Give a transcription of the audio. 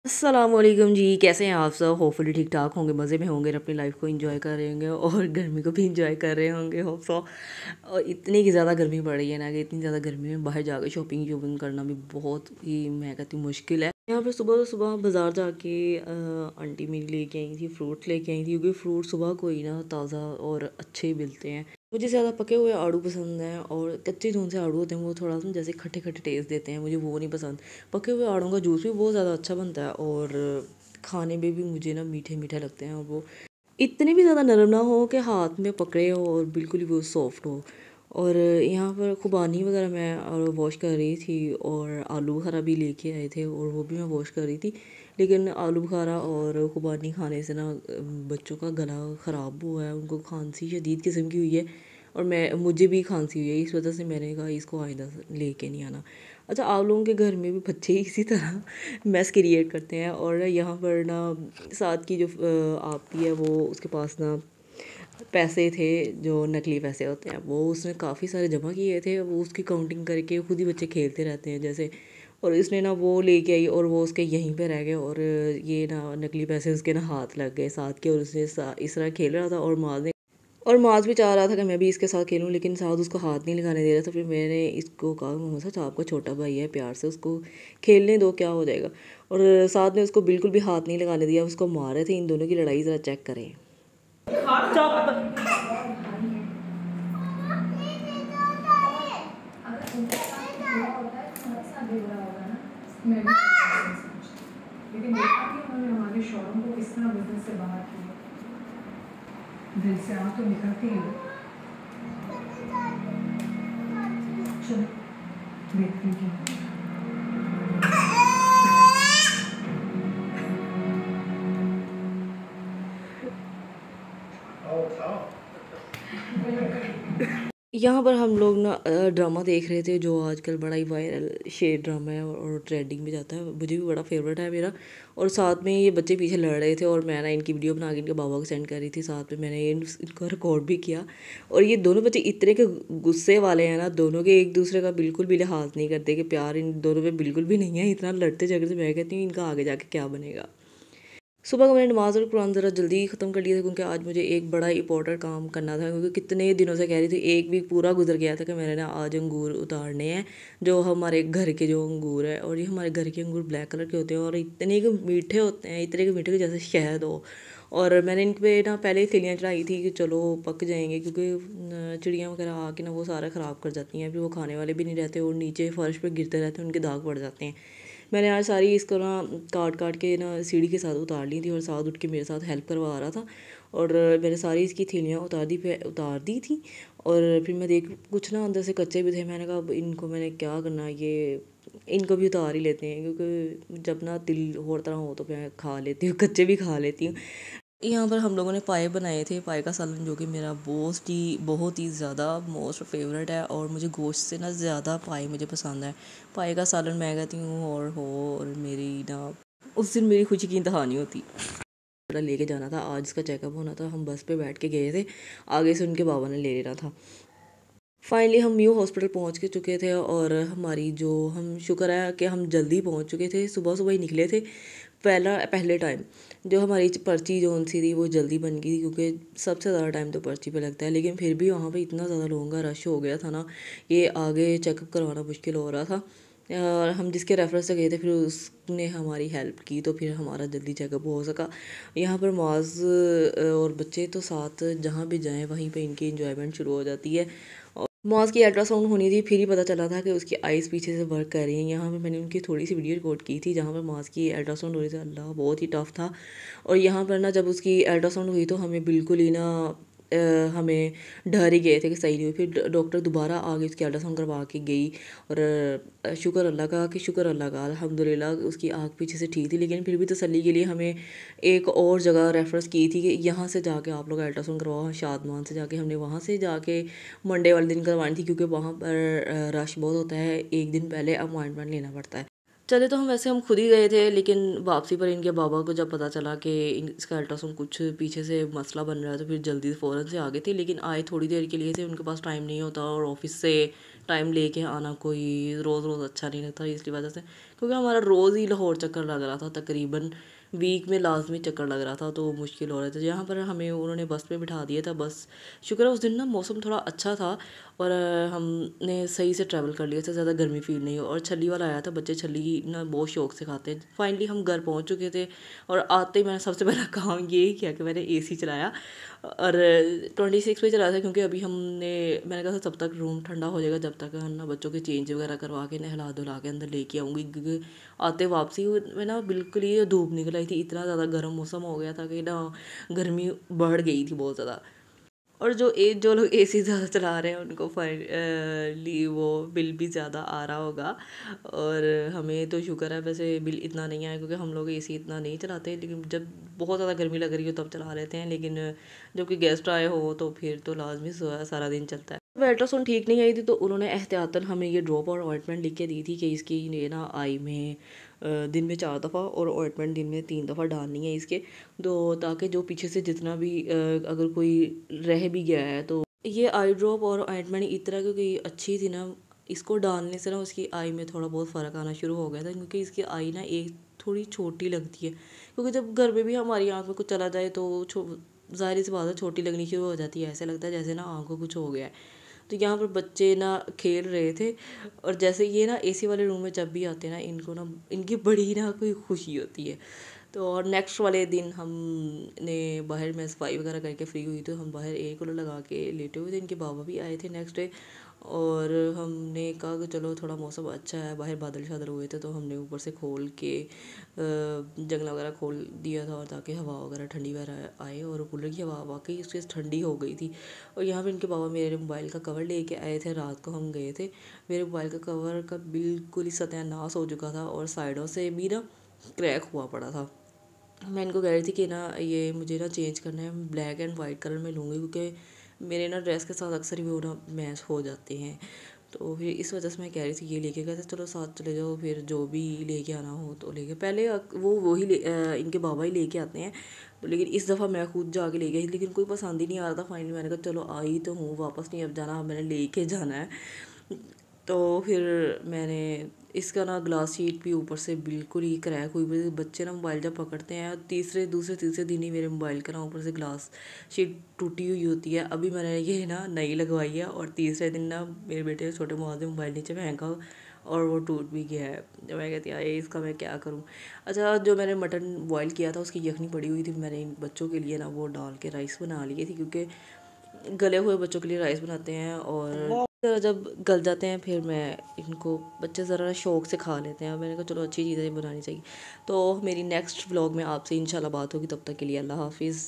अस्सलामुअलैकुम जी, कैसे हैं आप सब। होपफुली ठीक ठाक होंगे, मज़े में होंगे, अपनी लाइफ को एंजॉय कर रहे होंगे और गर्मी को भी एंजॉय कर रहे होंगे होप सो। और इतनी की ज़्यादा गर्मी पड़ रही है ना कि इतनी ज़्यादा गर्मी में बाहर जाकर शॉपिंग करना भी बहुत ही, मैं कहती हूँ, मुश्किल है। यहाँ पर सुबह सुबह बाज़ार जाके आंटी मेरी लेके आई थी, फ्रूट लेके आई थी, क्योंकि फ्रूट सुबह को ही ना ताज़ा और अच्छे मिलते हैं। मुझे ज़्यादा पके हुए आड़ू पसंद हैं, और कच्चे जो उनसे आड़ू होते हैं वो थोड़ा सा जैसे खट्टे खट्टे टेस्ट देते हैं, मुझे वो नहीं पसंद। पके हुए आड़ू का जूस भी बहुत ज़्यादा अच्छा बनता है, और खाने में भी मुझे ना मीठे मीठे लगते हैं, और वो इतने भी ज़्यादा नरम ना हो कि हाथ में पकड़े हो, और बिल्कुल ही वो सॉफ्ट हो। और यहाँ पर खुबानी वगैरह मैं और वॉश कर रही थी, और आलू बुखारा भी लेके आए थे और वो भी मैं वॉश कर रही थी। लेकिन आलू बुखारा और खुबानी खाने से ना बच्चों का गला ख़राब हुआ है, उनको खांसी शदीद किस्म की हुई है, और मुझे भी खांसी हुई है। इस वजह से मैंने कहा इसको आइंदा लेके नहीं आना। अच्छा, आप लोगों के घर में भी बच्चे इसी तरह मैस क्रिएट करते हैं। और यहाँ पर ना साथ की जो आपी है, वो उसके पास ना पैसे थे, जो नकली पैसे होते हैं, वो उसने काफ़ी सारे जमा किए थे। वो उसकी काउंटिंग करके खुद ही बच्चे खेलते रहते हैं जैसे, और इसने ना वो लेके आई और वो उसके यहीं पे रह गए, और ये ना नकली पैसे उसके ना हाथ लग गए साथ के, और उसने इस तरह खेल रहा था। और माज भी चाह रहा था कि मैं भी इसके साथ खेलूं, लेकिन साथ उसको हाथ नहीं लगाने दे रहा था। फिर मैंने इसको कहा, मोहम्मद सच आपका छोटा भाई है, प्यार से उसको खेलने दो, क्या हो जाएगा। और साथ ने उसको बिल्कुल भी हाथ नहीं लगाने दिया, उसको मार रहे थे। इन दोनों की लड़ाई ज़रा चेक करें। लेकिन देखा कि उन्होंने हमारे शोरूम को किस तरह बिजनेस से बाहर किया। दिल से आँख तो निकलती है। चलो देखते हैं क्या। यहाँ पर हम लोग ना ड्रामा देख रहे थे, जो आजकल बड़ा ही वायरल शेर ड्रामा है, और ट्रेंडिंग में जाता है, मुझे भी बड़ा फेवरेट है मेरा। और साथ में ये बच्चे पीछे लड़ रहे थे, और मैं ना इनकी वीडियो बना के इनके बाबा को सेंड कर रही थी, साथ में मैंने इनको रिकॉर्ड भी किया। और ये दोनों बच्चे इतने के गुस्से वाले हैं ना, दोनों के एक दूसरे का बिल्कुल भी लिहाज नहीं करते, कि प्यार इन दोनों में बिल्कुल भी नहीं है। इतना लड़ते झगड़ते, मैं कहती हूँ इनका आगे जाके क्या बनेगा। सुबह को मैंने नमाज़ और कुरान ज़रा जल्दी ही ख़त्म कर लिया था, क्योंकि आज मुझे एक बड़ा इंपॉर्टेंट काम करना था, क्योंकि कितने दिनों से कह रही थी, एक वीक पूरा गुजर गया था कि मैंने ना आज अंगूर उतारने हैं, जो हमारे घर के जो अंगूर है। और ये हमारे घर के अंगूर ब्लैक कलर के होते हैं, और इतने के मीठे होते हैं, इतने के मीठे के जैसे शहद हो। और मैंने इन पे ना पहले ही तिलियाँ चढ़ाई थी कि चलो पक जाएंगे, क्योंकि चिड़ियाँ वगैरह आके ना वो सारा ख़राब कर जाती हैं, फिर वो खाने वाले भी नहीं रहते, और नीचे फ़र्श पे गिरते रहते हैं, उनके दाग पड़ जाते हैं। मैंने आज सारी इसको ना काट काट के ना सीढ़ी के साथ उतार ली थी, और साथ उठ के मेरे साथ हेल्प करवा रहा था। और मैंने सारी इसकी थैलियाँ उतार दी थी। और फिर मैं देख, कुछ ना अंदर से कच्चे भी थे। मैंने कहा अब इनको मैंने क्या करना, ये इनको भी उतार ही लेते हैं, क्योंकि जब ना दिल और तरह हो तो मैं खा लेती हूँ, कच्चे भी खा लेती हूँ। यहाँ पर हम लोगों ने पाए बनाए थे, पाए का सालन, जो कि मेरा बहुत ही ज़्यादा मोस्ट फेवरेट है, और मुझे गोश्त से ना ज़्यादा पाए मुझे पसंद है। पाए का सालन मैं कहती हूँ, और मेरी ना उस दिन मेरी खुशी की इंतहा नहीं होती। लेके जाना था, आज इसका चेकअप होना था, हम बस पे बैठ के गए थे, आगे से उनके बाबा ने ले लेना था। फाइनली हम न्यू हॉस्पिटल पहुंच के चुके थे, और हमारी जो, हम शुक्र है कि हम जल्दी पहुंच चुके थे, सुबह सुबह ही निकले थे। पहले टाइम जो हमारी पर्ची जो सी थी वो जल्दी बन गई थी, क्योंकि सबसे ज़्यादा टाइम तो पर्ची पे लगता है। लेकिन फिर भी वहाँ पे इतना ज़्यादा लोगों का रश हो गया था ना, ये आगे चेकअप करवाना मुश्किल हो रहा था। और हम जिसके रेफरेंस से गए थे, फिर उसने हमारी हेल्प की, तो फिर हमारा जल्दी चेकअप हो सका। यहाँ पर माज और बच्चे तो साथ जहाँ भी जाएँ वहीं पे इनकी इंजॉयमेंट शुरू हो जाती है। मॉस की अल्ट्रासाउंड होनी थी, फिर ही पता चला था कि उसकी आइज़ पीछे से वर्क कर रही हैं। यहाँ पे मैंने उनकी थोड़ी सी वीडियो रिकॉर्ड की थी, जहाँ पर मॉस की अल्ट्रासाउंड हो रही थी। अल्लाह, बहुत ही टफ था। और यहाँ पर ना जब उसकी अल्ट्रासाउंड हुई तो हमें बिल्कुल ही ना हमें डर ही गए थे कि सही नहीं हुई। फिर डॉक्टर दोबारा आगे उसकी अल्ट्रासाउंड करवा के गई, और शुक्र अल्लाह का अल्हम्दुलिल्लाह उसकी आँख पीछे से ठीक थी। लेकिन फिर भी तसल्ली के लिए हमें एक और जगह रेफरेंस की थी, कि यहाँ से जाके आप लोग अल्ट्रासाउंड करवाओ, शादमान से जाके। हमने वहाँ से जाके मंडे वाले दिन करवानी थी, क्योंकि वहाँ पर रश बहुत होता है, एक दिन पहले अपॉइंटमेंट लेना पड़ता है। चले तो हम खुद ही गए थे, लेकिन वापसी पर इनके बाबा को जब पता चला कि इसका अल्ट्रासाउंड कुछ पीछे से मसला बन रहा है, तो फिर जल्दी से फ़ौरन से आ गए थे। लेकिन आए थोड़ी देर के लिए थे, उनके पास टाइम नहीं होता, और ऑफिस से टाइम लेके आना कोई रोज़ रोज़ अच्छा नहीं लगता, इसलिए वजह से क्योंकि हमारा रोज़ ही लाहौर चक्कर लग रहा था, तकरीबन वीक में लाजमी चक्कर लग रहा था, तो मुश्किल हो रहा था। यहाँ पर हमें उन्होंने बस पे बिठा दिया था। बस शुक्र है उस दिन ना मौसम थोड़ा अच्छा था और हमने सही से ट्रैवल कर लिया था, ज़्यादा गर्मी फील नहीं हो। और छली वाला आया था, बच्चे छली ना बहुत शौक से खाते हैं। फाइनली हम घर पहुँच चुके थे और आते ही मैंने सबसे पहला काम ये किया कि मैंने AC चलाया और 26 पे चलाया था, क्योंकि अभी मैंने कहा था तब तक रूम ठंडा हो जाएगा, जब तक हम ना बच्चों के चेंज वगैरह करवा के नहला धुला के अंदर लेके आऊँगी, क्योंकि आते वापसी में ना बिल्कुल ही धूप निकल आई थी, इतना ज़्यादा गर्म मौसम हो गया था कि ना गर्मी बढ़ गई थी बहुत ज़्यादा। और जो लोग AC ज़्यादा चला रहे हैं उनको फाइनली वो बिल भी ज़्यादा आ रहा होगा। और हमें तो शुक्र है वैसे बिल इतना नहीं आया, क्योंकि हम लोग AC इतना नहीं चलाते, लेकिन जब बहुत ज़्यादा गर्मी लग रही हो तब चला लेते हैं। लेकिन जब कोई गेस्ट आए हो तो फिर तो लाजमी सारा दिन चलता है। अल्ट्रासाउंड ठीक नहीं आई थी, तो उन्होंने एहतियातन हमें ये ड्रॉप और ऑइंटमेंट लिख के दी थी कि इसकी ये ना आई में दिन में 4 दफ़ा और ऑइंटमेंट दिन में 3 दफ़ा डालनी है इसके, तो ताकि जो पीछे से जितना भी अगर कोई रह भी गया है तो ये आई ड्रॉप और ऑइंटमेंट इतना, क्योंकि अच्छी थी ना, इसको डालने से ना उसकी आई में थोड़ा बहुत फ़र्क आना शुरू हो गया था, क्योंकि इसकी आई ना एक थोड़ी छोटी लगती है, क्योंकि जब घर में भी हमारी आँख में कुछ चला जाए तो ज़ाहिर सी बात है छोटी लगनी शुरू हो जाती है, ऐसे लगता है जैसे ना आँख को कुछ हो गया है। तो यहाँ पर बच्चे ना खेल रहे थे और जैसे ये ना AC वाले रूम में जब भी आते हैं ना, इनको ना इनकी बड़ी ना कोई खुशी होती है। तो और नेक्स्ट वाले दिन हमने बाहर मैं सफाई वगैरह करके फ्री हुई, तो हम बाहर एयर कूलर लगा के लेटे हुए थे। इनके बाबा भी आए थे नेक्स्ट डे और हमने कहा कि चलो थोड़ा मौसम अच्छा है, बाहर बादल शादल हुए थे, तो हमने ऊपर से खोल के जंगला वगैरह खोल दिया था और ताकि हवा वगैरह ठंडी वगैरह आए। और कूलर की हवा वाकई उससे ठंडी हो गई थी। और यहाँ पे इनके बाबा मेरे मोबाइल का कवर लेके आए थे, रात को हम गए थे। मेरे मोबाइल का कवर का बिल्कुल ही सत्यानाश हो चुका था और साइडों से भी ना क्रैक हुआ पड़ा था। मैं इनको कह रही थी कि ना ये मुझे ना चेंज करना है, ब्लैक एंड वाइट कलर में लूँगी, क्योंकि मेरे ना ड्रेस के साथ अक्सर ही वो ना मैच हो जाते हैं। तो फिर इस वजह से मैं कह रही थी ये लेके गए थे, चलो साथ चले जाओ, फिर जो भी लेके आना हो तो लेके। पहले इनके बाबा ही लेके आते हैं, तो लेकिन इस दफ़ा मैं खुद जाके ले गई, लेकिन कोई पसंद ही नहीं आ रहा था। फाइनली मैंने कहा चलो आई तो हूँ, वापस नहीं अब जाना, अब मैंने लेके जाना है। तो फिर मैंने इसका ना ग्लास शीट भी ऊपर से बिल्कुल ही क्रैक हुई हुई। बच्चे ना मोबाइल जब पकड़ते हैं दूसरे तीसरे दिन ही मेरे मोबाइल का ना ऊपर से ग्लास शीट टूटी हुई होती है। अभी मैंने ये ना नई लगवाई है और तीसरे दिन ना मेरे बेटे छोटे मुआज में मोबाइल नीचे फेंका और वो टूट भी गया है। तो मैं कहती यार इसका मैं क्या करूँ। अच्छा, जो मैंने मटन बॉयल किया था उसकी यखनी पड़ी हुई थी, मैंने इन बच्चों के लिए ना वो डाल के राइस बना लिए थी, क्योंकि गले हुए बच्चों के लिए राइस बनाते हैं और जब गल जाते हैं फिर मैं इनको बच्चे ज़रा शौक से खा लेते हैं। मैंने कहा चलो अच्छी चीज़ें बनानी चाहिए। तो मेरी नेक्स्ट व्लॉग में आपसे इंशाल्लाह बात होगी, तब तक के लिए अल्लाह हाफिज़।